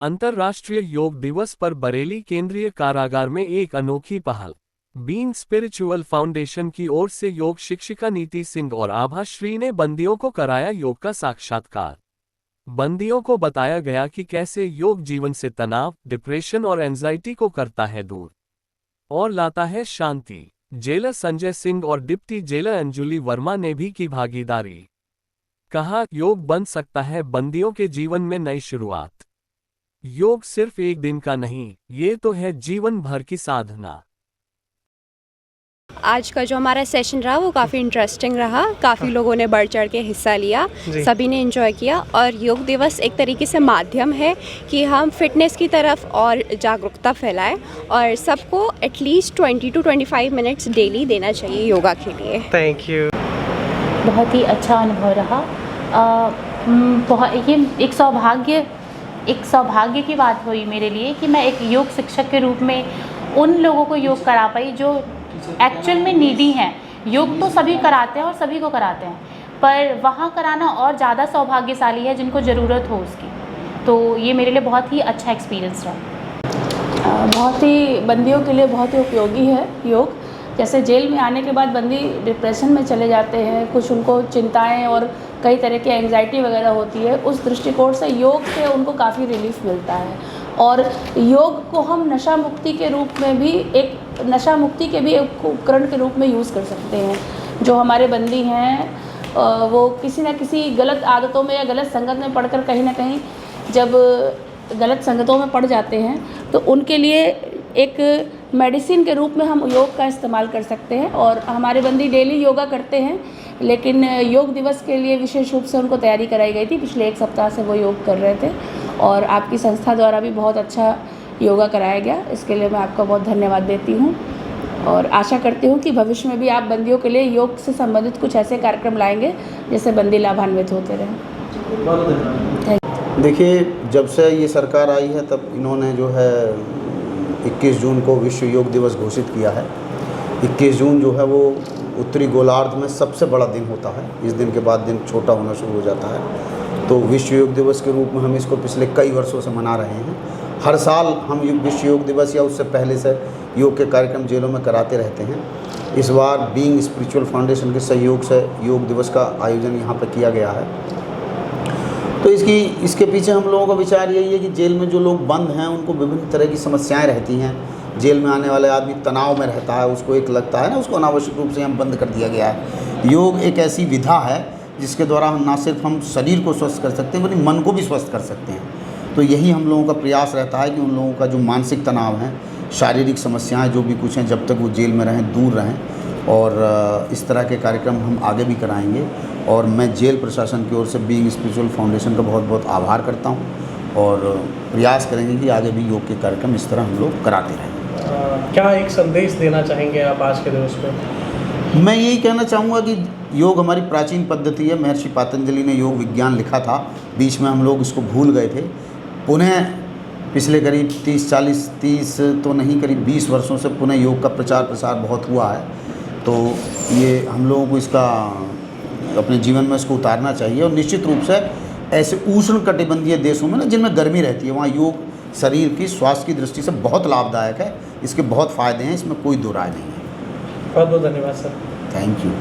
अंतर्राष्ट्रीय योग दिवस पर बरेली केंद्रीय कारागार में एक अनोखी पहल। बीइंग स्पिरिचुअल फाउंडेशन की ओर से योग शिक्षिका नीति सिंह और आभा श्री ने बंदियों को कराया योग का साक्षात्कार। बंदियों को बताया गया कि कैसे योग जीवन से तनाव, डिप्रेशन और एंजाइटी को करता है दूर और लाता है शांति। जेलर संजय सिंह और डिप्टी जेलर अंजुली वर्मा ने भी की भागीदारी। कहा, योग बन सकता है बंदियों के जीवन में नई शुरुआत। योग सिर्फ एक दिन का नहीं, ये तो है जीवन भर की साधना। आज का जो हमारा सेशन रहा वो काफ़ी इंटरेस्टिंग रहा। काफ़ी लोगों ने बढ़ चढ़ के हिस्सा लिया, सभी ने एंजॉय किया। और योग दिवस एक तरीके से माध्यम है कि हम फिटनेस की तरफ और जागरूकता फैलाएं और सबको एटलीस्ट 20 to 25 मिनट्स डेली देना चाहिए योगा के लिए। Thank you. बहुत ही अच्छा अनुभव रहा। ये एक सौभाग्य की बात हुई मेरे लिए कि मैं एक योग शिक्षक के रूप में उन लोगों को योग करा पाई जो एक्चुअल में नीडी हैं। योग तो सभी कराते हैं और सभी को कराते हैं, पर वहाँ कराना और ज़्यादा सौभाग्यशाली है जिनको ज़रूरत हो उसकी। तो ये मेरे लिए बहुत ही अच्छा एक्सपीरियंस रहा। बहुत ही बंदियों के लिए बहुत ही उपयोगी है योग। जैसे जेल में आने के बाद बंदी डिप्रेशन में चले जाते हैं, कुछ उनको चिंताएं और कई तरह की एंग्जाइटी वगैरह होती है। उस दृष्टिकोण से योग से उनको काफ़ी रिलीफ मिलता है। और योग को हम नशा मुक्ति के रूप में भी एक उपकरण के रूप में यूज़ कर सकते हैं। जो हमारे बंदी हैं वो किसी न किसी गलत आदतों में या गलत संगत में पढ़कर कहीं ना कहीं जब गलत संगतों में पड़ जाते हैं तो उनके लिए एक मेडिसिन के रूप में हम योग का इस्तेमाल कर सकते हैं। और हमारे बंदी डेली योगा करते हैं, लेकिन योग दिवस के लिए विशेष रूप से उनको तैयारी कराई गई थी। पिछले एक सप्ताह से वो योग कर रहे थे और आपकी संस्था द्वारा भी बहुत अच्छा योगा कराया गया। इसके लिए मैं आपका बहुत धन्यवाद देती हूँ और आशा करती हूँ कि भविष्य में भी आप बंदियों के लिए योग से संबंधित कुछ ऐसे कार्यक्रम लाएंगे जिससे बंदी लाभान्वित होते रहें। देखिए, जब से ये सरकार आई है तब इन्होंने जो है 21 जून को विश्व योग दिवस घोषित किया है। 21 जून जो है वो उत्तरी गोलार्ध में सबसे बड़ा दिन होता है। इस दिन के बाद दिन छोटा होना शुरू हो जाता है। तो विश्व योग दिवस के रूप में हम इसको पिछले कई वर्षों से मना रहे हैं। हर साल हम विश्व योग दिवस या उससे पहले से योग के कार्यक्रम जेलों में कराते रहते हैं। इस बार बीइंग स्पिरिचुअल फाउंडेशन के सहयोग से योग दिवस का आयोजन यहाँ पर किया गया है। तो इसके पीछे हम लोगों का विचार यही है कि जेल में जो लोग बंद हैं उनको विभिन्न तरह की समस्याएं रहती हैं। जेल में आने वाले आदमी तनाव में रहता है, उसको एक लगता है ना उसको अनावश्यक रूप से हम बंद कर दिया गया है। योग एक ऐसी विधा है जिसके द्वारा हम ना सिर्फ हम शरीर को स्वस्थ कर सकते हैं बल्कि मन को भी स्वस्थ कर सकते हैं। तो यही हम लोगों का प्रयास रहता है कि उन लोगों का जो मानसिक तनाव है, शारीरिक समस्याएँ जो भी कुछ हैं, जब तक वो जेल में रहें दूर रहें। और इस तरह के कार्यक्रम हम आगे भी कराएंगे। और मैं जेल प्रशासन की ओर से बीइंग स्पिरिचुअल फाउंडेशन का बहुत बहुत आभार करता हूँ और प्रयास करेंगे कि आगे भी योग के कार्यक्रम इस तरह हम लोग कराते रहें। क्या एक संदेश देना चाहेंगे आप आज के दिवस में? मैं यही कहना चाहूँगा कि योग हमारी प्राचीन पद्धति है। महर्षि पतंजलि ने योग विज्ञान लिखा था, बीच में हम लोग इसको भूल गए थे। पुनः पिछले करीब 30 तो नहीं, करीब 20 वर्षों से पुनः योग का प्रचार प्रसार बहुत हुआ है। तो ये हम लोगों को इसका अपने जीवन में इसको उतारना चाहिए। और निश्चित रूप से ऐसे उष्ण कटिबंधीय देशों में ना जिनमें गर्मी रहती है, वहाँ योग शरीर की स्वास्थ्य की दृष्टि से बहुत लाभदायक है। इसके बहुत फ़ायदे हैं, इसमें कोई दो राय नहीं है। बहुत बहुत धन्यवाद सर। Thank you.